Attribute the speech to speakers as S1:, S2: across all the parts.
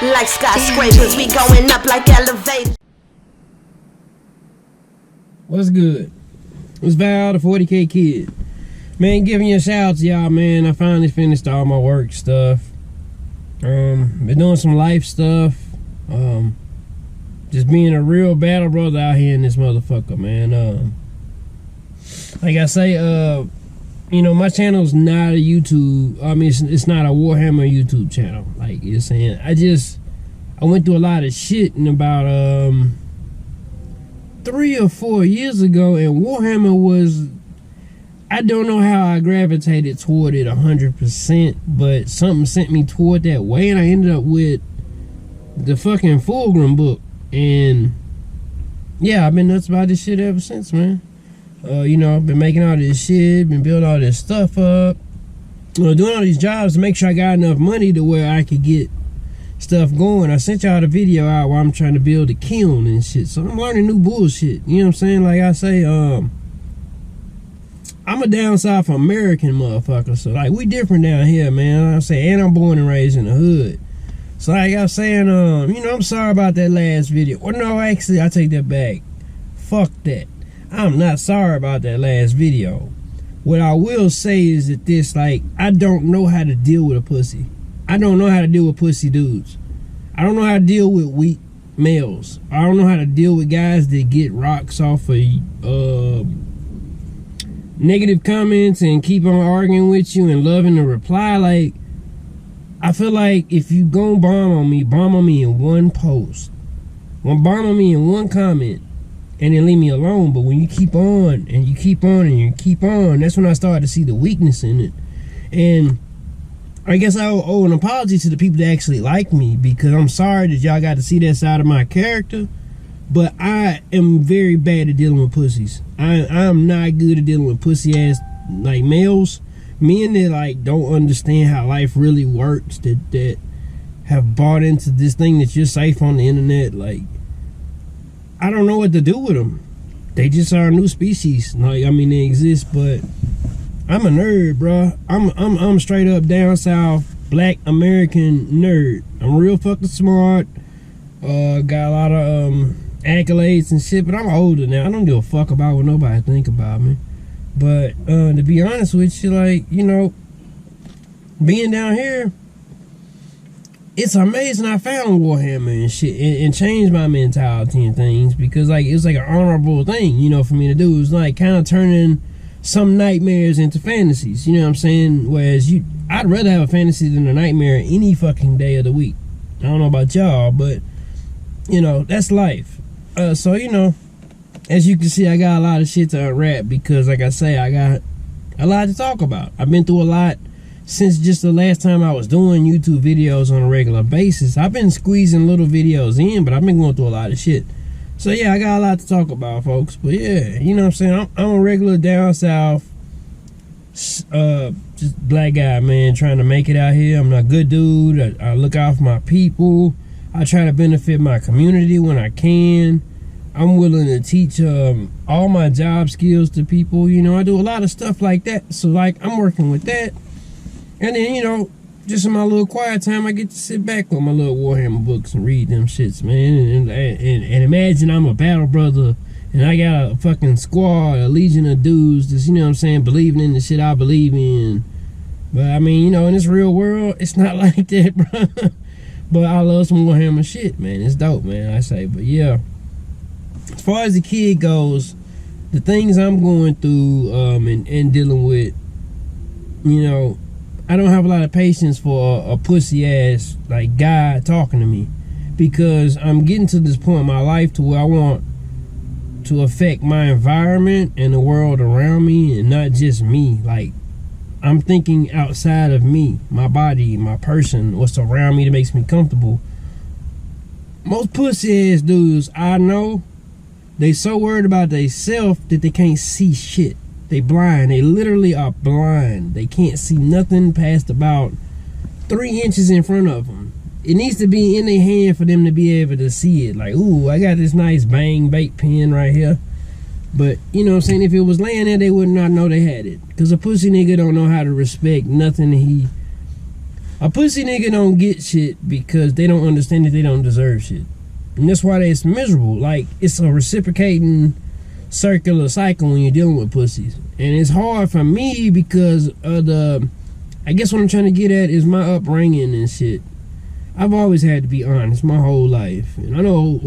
S1: Like skyscrapers, we going up like elevators.
S2: What's good? It's Val, the 40K Kid. Man, giving you a shout out to y'all, man. I finally finished all my work stuff. Been doing some life stuff. Just being a real battle brother out here in this motherfucker, man. Like I say, you know, my channel's not a YouTube. I mean, it's not a Warhammer YouTube channel. Like you're saying, I went through a lot of shit in about 3 or 4 years ago, and Warhammer was, I don't know how I gravitated toward it 100%, but something sent me toward that way, and I ended up with the fucking Fulgrim book. And yeah, I've been nuts about this shit ever since, man. You know, I've been making all this shit, been building all this stuff up, doing all these jobs to make sure I got enough money to where I could get stuff going. I sent y'all the video out while I'm trying to build a kiln and shit, so I'm learning new bullshit. You know what I'm saying? Like I say, I'm a down south American motherfucker, so like we different down here, man. I say, and I'm born and raised in the hood. So like I was saying, you know, I'm sorry about that last video. Well, no, actually, I take that back. Fuck that. I'm not sorry about that last video. What I will say is that this, like, I don't know how to deal with a pussy. I don't know how to deal with pussy dudes. I don't know how to deal with weak males. I don't know how to deal with guys that get rocks off of negative comments and keep on arguing with you and loving to reply. Like, I feel like if you gon' bomb on me in one post. Bomb on me in one comment. And then leave me alone. But when you keep on and you keep on and you keep on, that's when I started to see the weakness in it. And I guess I owe an apology to the people that actually like me, because I'm sorry that y'all got to see that side of my character. But I am very bad at dealing with pussies. I'm not good at dealing with pussy ass like males. Men that like don't understand how life really works, that have bought into this thing that you're safe on the internet. Like, I don't know what to do with them. They just are a new species. Like, I mean, they exist, but I'm a nerd, bro. I'm straight up down south black American nerd. I'm real fucking smart. Got a lot of accolades and shit, but I'm older now. I don't give a fuck about what nobody think about me. But to be honest with you, like, you know, being down here, it's amazing I found Warhammer and shit and changed my mentality and things, because like it was like an honorable thing, you know, for me to do. It was like kind of turning some nightmares into fantasies, you know what I'm saying? Whereas I'd rather have a fantasy than a nightmare any fucking day of the week. I don't know about y'all, but you know, that's life. So, you know, as you can see, I got a lot of shit to unwrap, because like I say, I got a lot to talk about. I've been through a lot since just the last time I was doing YouTube videos on a regular basis. I've been squeezing little videos in, but I've been going through a lot of shit. So yeah, I got a lot to talk about, folks. But yeah, you know what I'm saying? I'm a regular down south, just black guy, man, trying to make it out here. I'm a good dude. I look out for my people. I try to benefit my community when I can. I'm willing to teach all my job skills to people. You know, I do a lot of stuff like that. So like, I'm working with that. And then, you know, just in my little quiet time, I get to sit back with my little Warhammer books and read them shits, man. And imagine I'm a battle brother and I got a fucking squad, a legion of dudes that's, you know what I'm saying, believing in the shit I believe in. But I mean, you know, in this real world, it's not like that, bro. But I love some Warhammer shit, man. It's dope, man, I say. But yeah, as far as the kid goes, the things I'm going through and dealing with, you know, I don't have a lot of patience for a pussy ass like guy talking to me, because I'm getting to this point in my life to where I want to affect my environment and the world around me, and not just me. Like, I'm thinking outside of me, my body, my person, what's around me that makes me comfortable. Most pussy ass dudes I know, they so worried about themselves that they can't see shit. They blind. They literally are blind. They can't see nothing past about 3 inches in front of them. It needs to be in their hand for them to be able to see it. Like, ooh, I got this nice bang bait pen right here. But, you know what I'm saying, if it was laying there, they would not know they had it. Because a pussy nigga don't know how to respect nothing he A pussy nigga don't get shit because they don't understand that they don't deserve shit. And that's why it's miserable. Like, it's a reciprocating circular cycle when you're dealing with pussies. And it's hard for me because of I guess what I'm trying to get at is my upbringing and shit. I've always had to be honest my whole life. And I know,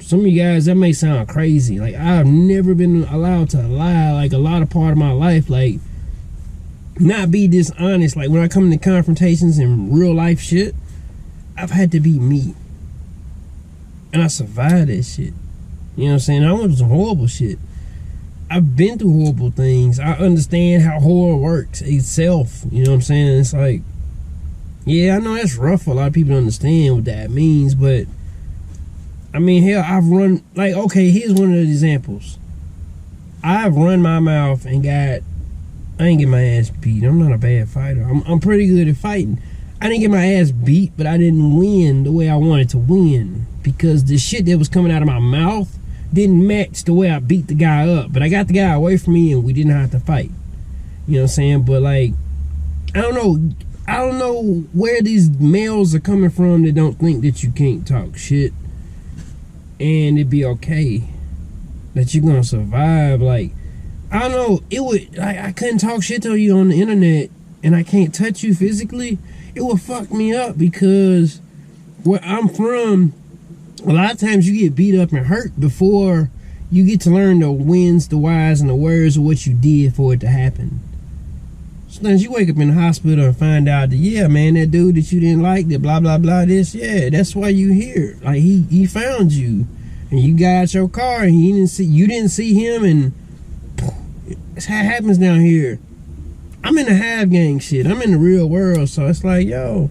S2: some of you guys, that may sound crazy. Like, I've never been allowed to lie, like, a lot of part of my life. Like, not be dishonest. Like, when I come into confrontations and real life shit, I've had to be me. And I survived that shit. You know what I'm saying? I went through some horrible shit. I've been through horrible things. I understand how horror works itself. You know what I'm saying? It's like, yeah, I know that's rough for a lot of people to understand what that means, but I mean, hell, I've run, like, okay, here's one of the examples. I've run my mouth and I didn't get my ass beat. I'm not a bad fighter. I'm pretty good at fighting. I didn't get my ass beat, but I didn't win the way I wanted to win because the shit that was coming out of my mouth didn't match the way I beat the guy up. But I got the guy away from me and we didn't have to fight. You know what I'm saying? But, like, I don't know where these males are coming from that don't think that you can't talk shit and it'd be okay, that you're gonna survive. Like, I don't know, it would, like, I couldn't talk shit to you on the internet and I can't touch you physically. It would fuck me up because where I'm from, a lot of times you get beat up and hurt before you get to learn the wins, the whys, and the wheres of what you did for it to happen. Sometimes you wake up in the hospital and find out that, yeah, man, that dude that you didn't like, that blah, blah, blah, this, yeah, that's why you here. Like, he found you, and you got out your car, and you didn't see him, and it's how it happens down here. I'm in the hive gang shit. I'm in the real world, so it's like, yo,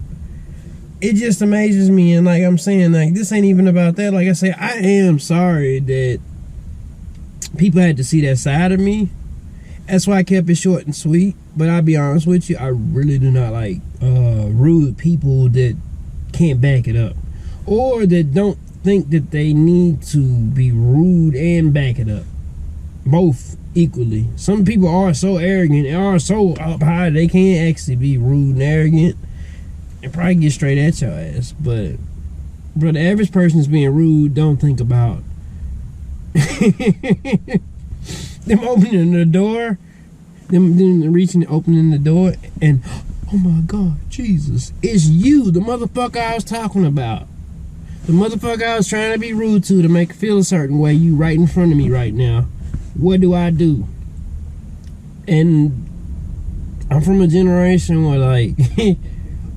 S2: it just amazes me, and like I'm saying, like, this ain't even about that. Like I say, I am sorry that people had to see that side of me. That's why I kept it short and sweet. But I'll be honest with you, I really do not like rude people that can't back it up, or that don't think that they need to be rude and back it up. Both equally. Some people are so arrogant and are so up high they can't actually be rude and arrogant and probably get straight at your ass. But the average person is being rude, don't think about them opening the door. Them reaching and opening the door and, oh my God, Jesus, it's you, the motherfucker I was talking about. The motherfucker I was trying to be rude to make it feel a certain way. You right in front of me right now. What do I do? And I'm from a generation where, like,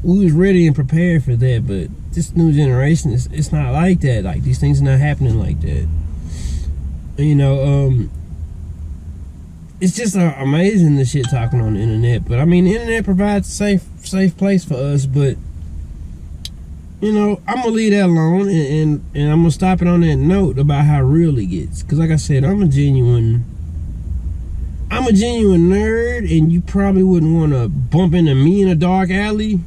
S2: we was ready and prepared for that, but this new generation, it's not like that. Like, these things are not happening like that. You know, it's just amazing the shit talking on the internet. But I mean, the internet provides a safe place for us. But you know, I'm gonna leave that alone, and I'm gonna stop it on that note about how real it gets. Cause like I said, I'm a genuine nerd, and you probably wouldn't want to bump into me in a dark alley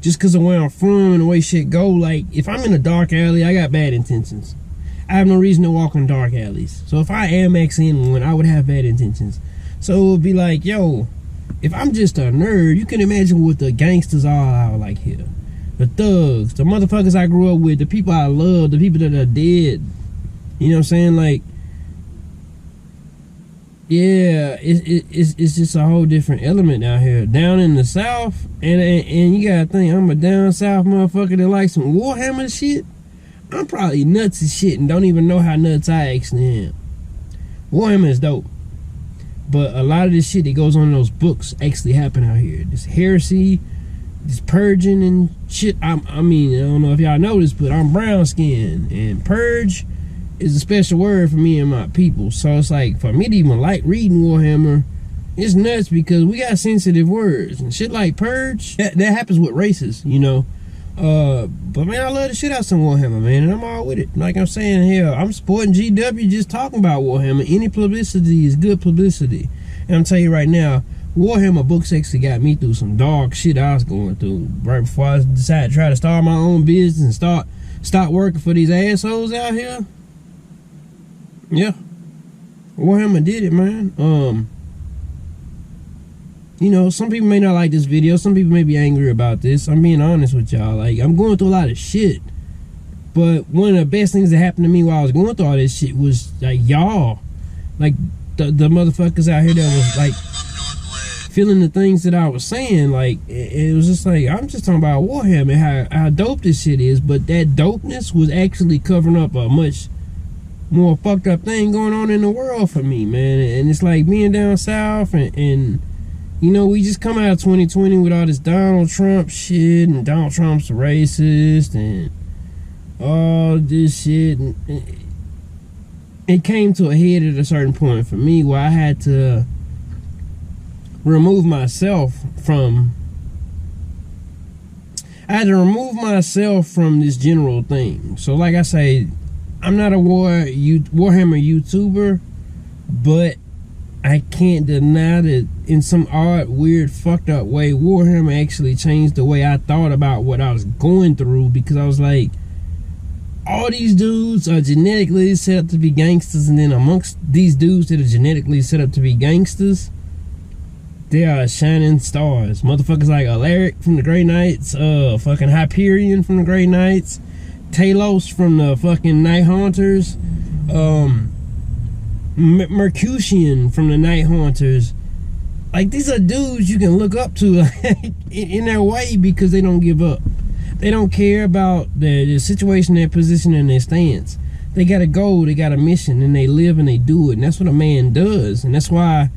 S2: just cause of where I'm from and the way shit go. Like, if I'm in a dark alley, I got bad intentions. I have no reason to walk in dark alleys. So if I am in one, I would have bad intentions. So it would be like, yo, if I'm just a nerd, you can imagine what the gangsters are like here. The thugs, the motherfuckers I grew up with, the people I love, the people that are dead. You know what I'm saying? Like, yeah, it's just a whole different element out here. Down in the South, and you gotta think, I'm a down South motherfucker that likes some Warhammer shit. I'm probably nuts as shit and don't even know how nuts I actually am. Warhammer is dope. But a lot of this shit that goes on in those books actually happen out here. This heresy, this purging and shit. I mean, I don't know if y'all know this, but I'm brown skinned. And purge is a special word for me and my people. So it's like, for me to even like reading Warhammer, it's nuts because we got sensitive words. And shit like purge, that happens with races, you know. But man, I love the shit out of some Warhammer, man, and I'm all with it. Like I'm saying, hell, I'm supporting GW just talking about Warhammer. Any publicity is good publicity. And I'm telling you right now, Warhammer books actually got me through some dark shit I was going through right before I decided to try to start my own business and start working for these assholes out here. Yeah, Warhammer did it, man. you know, some people may not like this video. Some people may be angry about this. I'm being honest with y'all. Like, I'm going through a lot of shit. But one of the best things that happened to me while I was going through all this shit was, like, y'all. Like, the motherfuckers out here that was, like, feeling the things that I was saying. Like, it was just like, I'm just talking about Warhammer and how dope this shit is. But that dopeness was actually covering up a much more fucked up thing going on in the world for me, man. And it's like being down south and you know, we just come out of 2020 with all this Donald Trump shit, and Donald Trump's a racist, and all this shit. And it came to a head at a certain point for me where I had to remove myself from this general thing. So like I say, I'm not a Warhammer YouTuber, but I can't deny that in some odd, weird, fucked up way, Warhammer actually changed the way I thought about what I was going through, because I was like, all these dudes are genetically set up to be gangsters, and then amongst these dudes that are genetically set up to be gangsters, there are shining stars. Motherfuckers like Alaric from the Grey Knights, fucking Hyperion from the Grey Knights, Talos from the fucking Night Haunters, Mercutian from the Night Haunters. Like, these are dudes you can look up to in their way, because they don't give up. They don't care about their situation, their position, and their stance. They got a goal, they got a mission, and they live and they do it. And that's what a man does. And that's why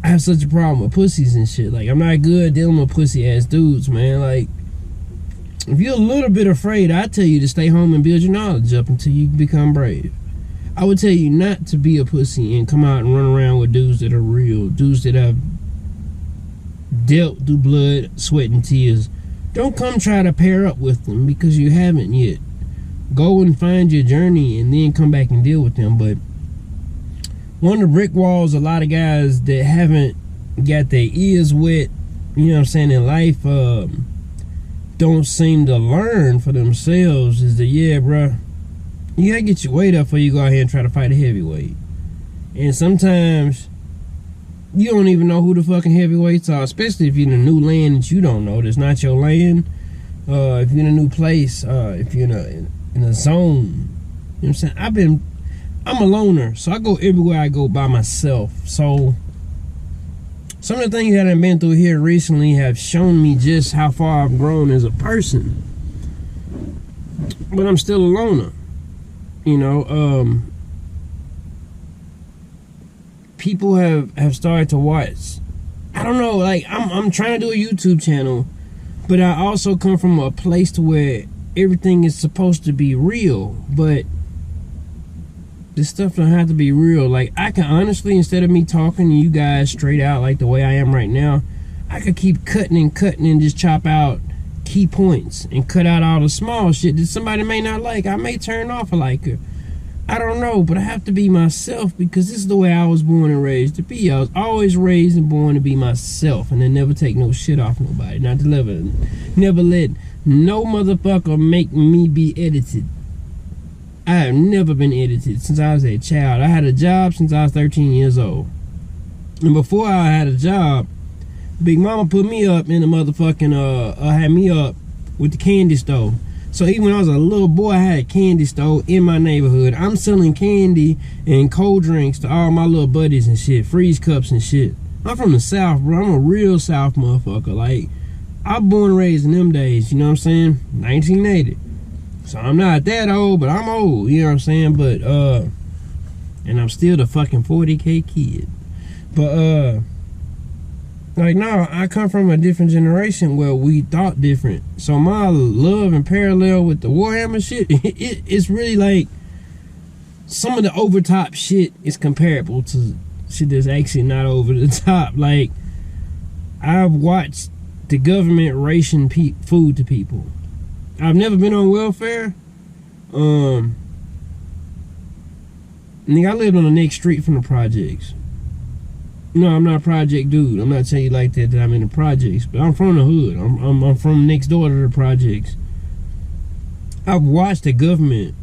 S2: I have such a problem with pussies and shit. Like, I'm not good dealing with pussy ass dudes, man. Like, if you're a little bit afraid, I tell you to stay home and build your knowledge up until you become brave. I would tell you not to be a pussy and come out and run around with dudes that are real, dudes that have dealt through blood, sweat, and tears. Don't come try to pair up with them, because you haven't yet. Go and find your journey and then come back and deal with them. But one of the brick walls a lot of guys that haven't got their ears wet, you know what I'm saying, in life, don't seem to learn for themselves is that, yeah, bruh, you gotta get your weight up before you go out here and try to fight a heavyweight. And sometimes you don't even know who the fucking heavyweights are, especially if you're in a new land that you don't know, that's not your land. If you're in a new place, if you're in a zone, you know what I'm saying? I'm a loner, so I go everywhere I go by myself. So some of the things that I've been through here recently have shown me just how far I've grown as a person. But I'm still a loner. You know, people have started to watch. I don't know, like, I'm trying to do a YouTube channel, but I also come from a place to where everything is supposed to be real, but this stuff don't have to be real. Like, I can honestly, instead of me talking to you guys straight out like the way I am right now, I could keep cutting and just chop out key points and cut out all the small shit that somebody may not like. I may turn off a liker. I don't know, but I have to be myself, because this is the way I was born and raised to be. I was always raised and born to be myself, and I never take no shit off nobody. Not to never let no motherfucker make me be edited. I have never been edited since I was a child. I had a job since I was 13 years old. And before I had a job, Big Mama put me up in the motherfucking, had me up with the candy store. So even when I was a little boy, I had a candy store in my neighborhood. I'm selling candy and cold drinks to all my little buddies and shit, freeze cups and shit. I'm from the South, bro. I'm a real South motherfucker. Like, I was born and raised in them days, you know what I'm saying? 1980. So I'm not that old, but I'm old, you know what I'm saying? But, and I'm still the fucking 40K kid. But, like, no, I come from a different generation where we thought different. So my love and parallel with the Warhammer shit, it's really like some of the over-top shit is comparable to shit that's actually not over the top. Like, I've watched the government ration food to people. I've never been on welfare. Nigga, I lived on the next street from the projects. No, I'm not a project dude. I'm not telling you like that I'm in the projects, but I'm from the hood. I'm from next door to the projects. I've watched the government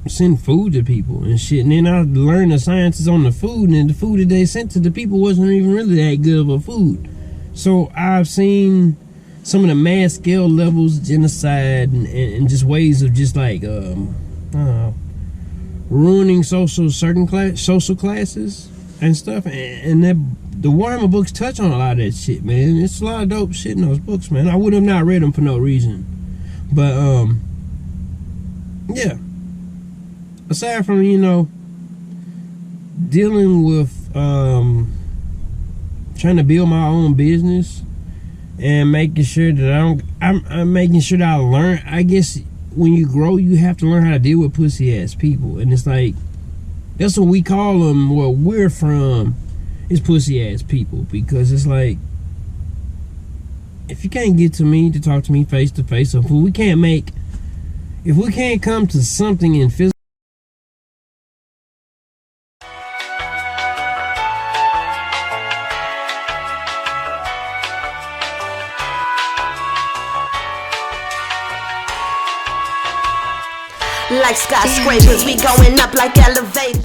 S2: send food to people and shit, and then I learned the sciences on the food, and the food that they sent to the people wasn't even really that good of a food. So I've seen some of the mass scale levels, genocide, and just ways of just like ruining social classes and stuff. And that the Warhammer books touch on a lot of that shit, man. It's a lot of dope shit in those books, man. I would have not read them for no reason, but yeah. Aside from dealing with trying to build my own business and making sure that I'm making sure that I learn. I guess when you grow, you have to learn how to deal with pussy ass people, and it's like that's what we call them. Where we're from is pussy ass people, because it's like if you can't get to me to talk to me face to face, if we can't come to something in physical.
S1: Like skyscrapers, we going up like elevators.